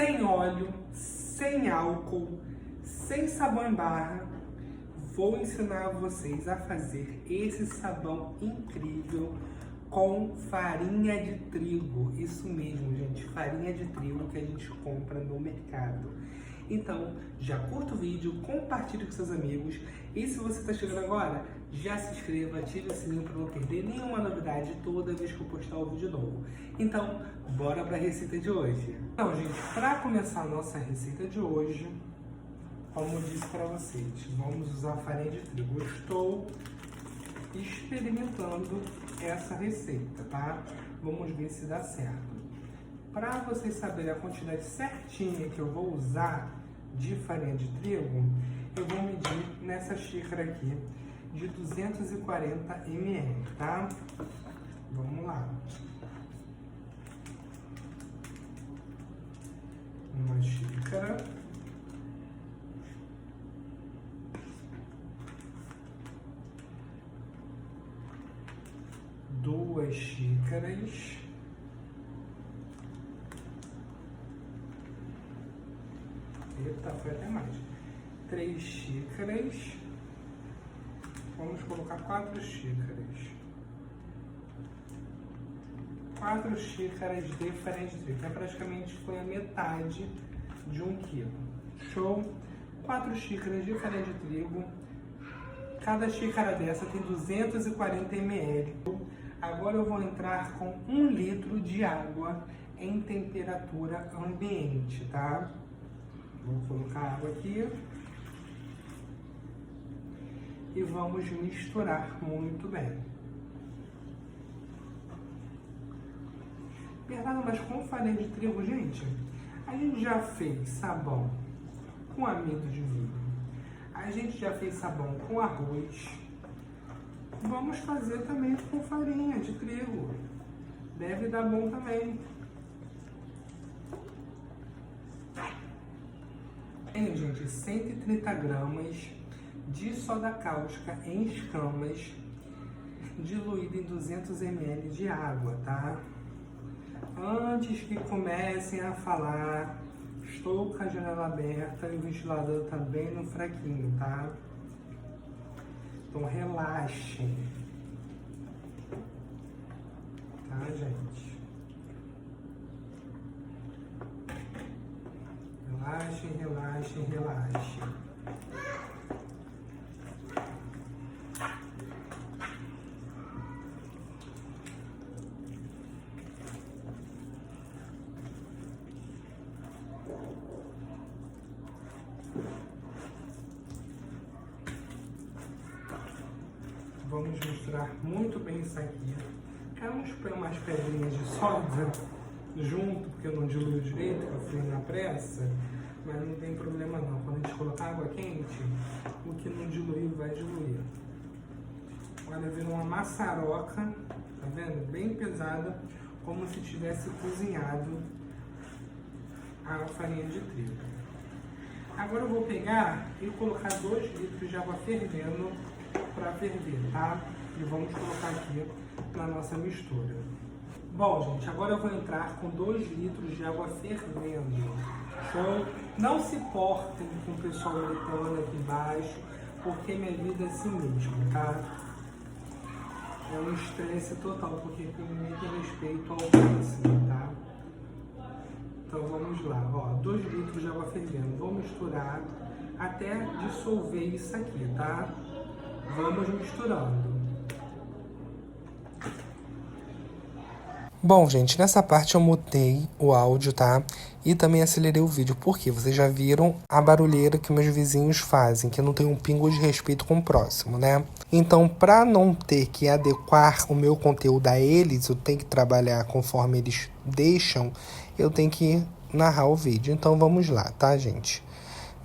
sem óleo, sem álcool, sem sabão em barra, vou ensinar vocês a fazer esse sabão incrível com farinha de trigo. Isso mesmo, gente, farinha de trigo que a gente compra no mercado. Então, já curta o vídeo, compartilhe com seus amigos e se você está chegando agora, já se inscreva, ative o sininho para não perder nenhuma novidade toda vez que eu postar um vídeo novo. Então, bora para a receita de hoje. Então, gente, para começar a nossa receita de hoje, como eu disse para vocês, vamos usar farinha de trigo. Eu estou experimentando essa receita, tá? Vamos ver se dá certo. Para vocês saberem a quantidade certinha que eu vou usar de farinha de trigo, eu vou medir nessa xícara aqui de 240 ml, tá? Vamos lá. Uma xícara. Duas xícaras. Eita, foi até mais. 3 xícaras. Vamos colocar 4 xícaras. 4 xícaras de farinha de trigo. Praticamente foi a metade de 1 quilo. Show? 4 xícaras de farinha de trigo. Cada xícara dessa tem 240 ml. Agora eu vou entrar com 1 litro de água em temperatura ambiente, tá? Vou colocar água aqui e vamos misturar muito bem. Verdade, mas com farinha de trigo, gente, a gente já fez sabão com amido de milho, a gente já fez sabão com arroz. Vamos fazer também com farinha de trigo. Deve dar bom também. Tem, gente, 130 gramas de soda cáustica em escamas, diluída em 200 ml de água, tá? Antes que comecem a falar, estou com a janela aberta e o ventilador tá bem no fraquinho, tá? Então relaxem. Tá, gente? Relaxem, relaxem, relaxem. Vamos misturar muito bem isso aqui. Vamos pôr umas pedrinhas de soda junto, porque eu não diluo direito, eu fui na pressa, mas não tem problema não. Quando a gente colocar água quente, o que não diluir vai diluir. Olha, virou uma maçaroca, tá vendo? Bem pesada, como se tivesse cozinhado a farinha de trigo. Agora eu vou pegar e colocar 2 litros de água fervendo para ferver, tá? E vamos colocar aqui na nossa mistura. Bom, gente, agora eu vou entrar com 2 litros de água fervendo. Show? Não se portem com o pessoal gritando aqui embaixo, porque minha vida é assim mesmo, tá? É um estresse total, porque ninguém tem respeito ao máximo, tá? Então vamos lá, ó, 2 litros de água fervendo. Vou misturar até dissolver isso aqui, tá? Vamos misturando. Bom, gente, nessa parte eu mutei o áudio, tá? E também acelerei o vídeo, porque vocês já viram a barulheira que meus vizinhos fazem, que não tem um pingo de respeito com o próximo, né? Então, para não ter que adequar o meu conteúdo a eles, eu tenho que trabalhar conforme eles deixam, eu tenho que narrar o vídeo. Então, vamos lá, tá, gente?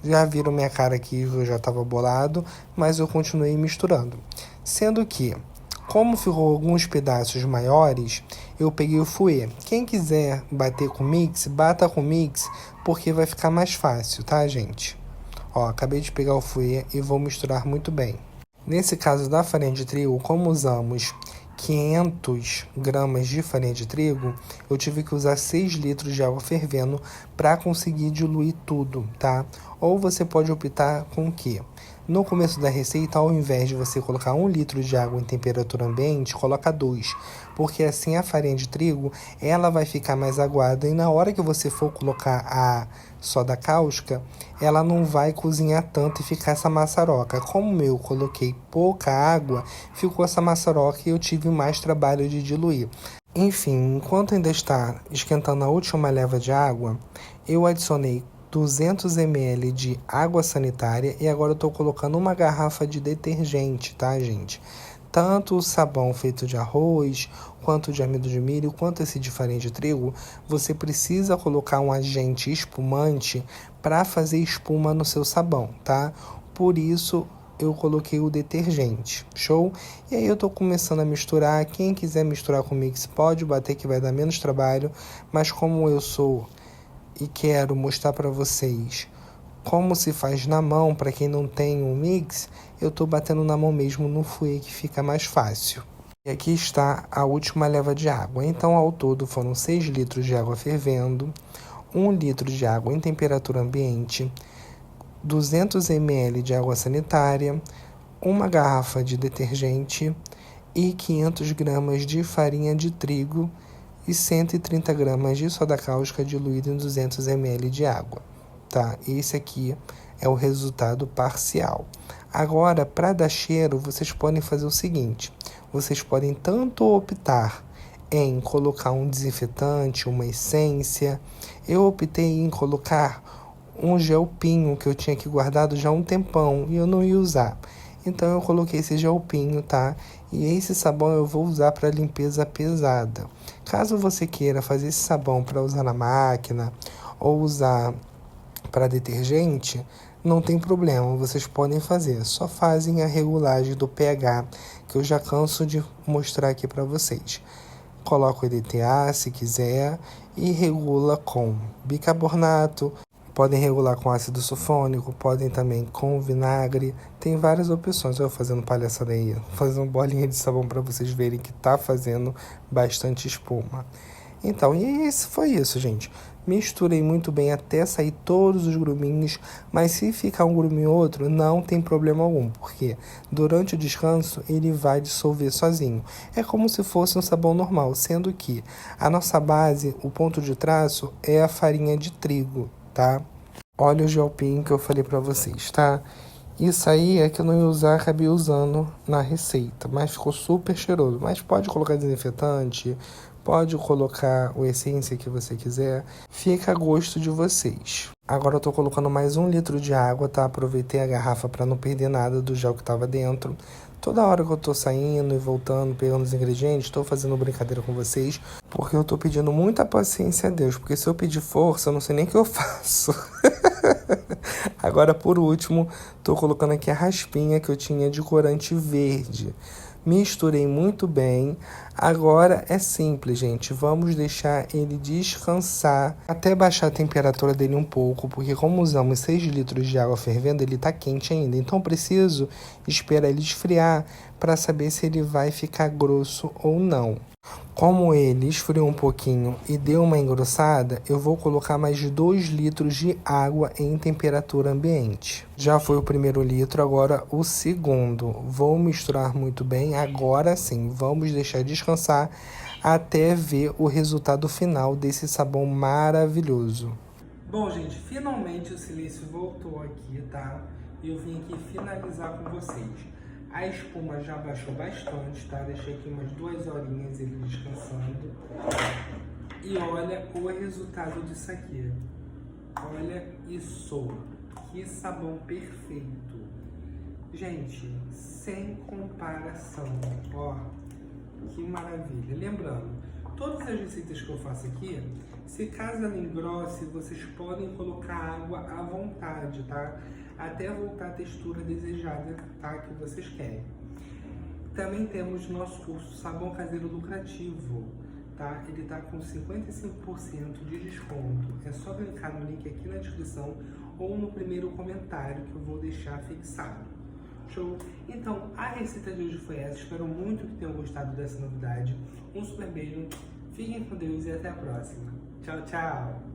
Já viram minha cara aqui, eu já estava bolado, mas eu continuei misturando. Sendo que, como ficou alguns pedaços maiores, eu peguei o fouet. Quem quiser bater com mix, bata com mix, porque vai ficar mais fácil, tá, gente? Ó, acabei de pegar o fouet e vou misturar muito bem. Nesse caso da farinha de trigo, como usamos 500 gramas de farinha de trigo, eu tive que usar 6 litros de água fervendo para conseguir diluir tudo, tá? Ou você pode optar com o quê? No começo da receita, ao invés de você colocar 1 litro de água em temperatura ambiente, coloca 2, porque assim a farinha de trigo ela vai ficar mais aguada e na hora que você for colocar a soda cáustica, ela não vai cozinhar tanto e ficar essa maçaroca. Como eu coloquei pouca água, ficou essa maçaroca e eu tive mais trabalho de diluir. Enfim, enquanto ainda está esquentando a última leva de água, eu adicionei 200 ml de água sanitária e agora eu estou colocando uma garrafa de detergente, tá, gente? Tanto o sabão feito de arroz, quanto de amido de milho, quanto esse de farinha de trigo, você precisa colocar um agente espumante para fazer espuma no seu sabão, tá? Por isso eu coloquei o detergente, show? E aí eu tô começando a misturar. Quem quiser misturar com mix pode bater que vai dar menos trabalho, mas como eu sou e quero mostrar para vocês como se faz na mão, para quem não tem um mix, eu estou batendo na mão mesmo no fouet que fica mais fácil. E aqui está a última leva de água. Então, ao todo, foram 6 litros de água fervendo, 1 litro de água em temperatura ambiente, 200 ml de água sanitária, uma garrafa de detergente e 500 gramas de farinha de trigo e 130 gramas de soda cáustica diluída em 200 ml de água. Tá? Esse aqui é o resultado parcial. Agora, para dar cheiro, vocês podem fazer o seguinte. Vocês podem tanto optar em colocar um desinfetante, uma essência. Eu optei em colocar um gel pinho que eu tinha aqui guardado já há um tempão e eu não ia usar. Então eu coloquei esse gel pinho, tá? E esse sabão eu vou usar para limpeza pesada. Caso você queira fazer esse sabão para usar na máquina ou usar para detergente, não tem problema, vocês podem fazer. Só fazem a regulagem do pH, que eu já canso de mostrar aqui para vocês. Coloca o EDTA se quiser e regula com bicarbonato. Podem regular com ácido sulfônico, podem também com vinagre. Tem várias opções. Eu fazendo palhaçada aí, fazendo bolinha de sabão para vocês verem que tá fazendo bastante espuma. Então, e esse foi isso, gente. Misturei muito bem até sair todos os gruminhos, mas se ficar um gruminho ou outro, não tem problema algum, porque durante o descanso ele vai dissolver sozinho. É como se fosse um sabão normal, sendo que a nossa base, o ponto de traço, é a farinha de trigo, tá? Olha o gel pinho que eu falei pra vocês, tá? Isso aí é que eu não ia usar, acabei usando na receita, mas ficou super cheiroso. Mas pode colocar desinfetante, pode colocar o essência que você quiser, fica a gosto de vocês. Agora eu tô colocando mais 1 litro de água, tá? Aproveitei a garrafa para não perder nada do gel que tava dentro. Toda hora que eu tô saindo e voltando, pegando os ingredientes, tô fazendo brincadeira com vocês, porque eu tô pedindo muita paciência a Deus, porque se eu pedir força, eu não sei nem o que eu faço. Agora, por último, tô colocando aqui a raspinha que eu tinha de corante verde. Misturei muito bem. Agora é simples, gente. Vamos deixar ele descansar até baixar a temperatura dele um pouco, porque como usamos 6 litros de água fervendo, ele tá quente ainda. Então preciso esperar ele esfriar para saber se ele vai ficar grosso ou não. Como ele esfriou um pouquinho e deu uma engrossada, eu vou colocar mais 2 litros de água em temperatura ambiente. Já foi o primeiro litro, agora o segundo. Vou misturar muito bem. Agora sim, vamos deixar descansar até ver o resultado final desse sabão maravilhoso. Bom, gente, finalmente o silêncio voltou aqui, tá? Eu vim aqui finalizar com vocês. A espuma já baixou bastante, tá? Deixei aqui umas 2 horinhas ele descansando. E olha o resultado disso aqui. Olha isso. Que sabão perfeito. Gente, sem comparação. Ó, que maravilha. Lembrando, todas as receitas que eu faço aqui, se caso ela engrosse, vocês podem colocar água à vontade, tá? Até voltar a textura desejada, tá? Que vocês querem. Também temos nosso curso Sabão Caseiro Lucrativo, tá? Ele tá com 55% de desconto. É só clicar no link aqui na descrição ou no primeiro comentário que eu vou deixar fixado. Show? Então, a receita de hoje foi essa. Espero muito que tenham gostado dessa novidade. Um super beijo, fiquem com Deus e até a próxima. Tchau, tchau!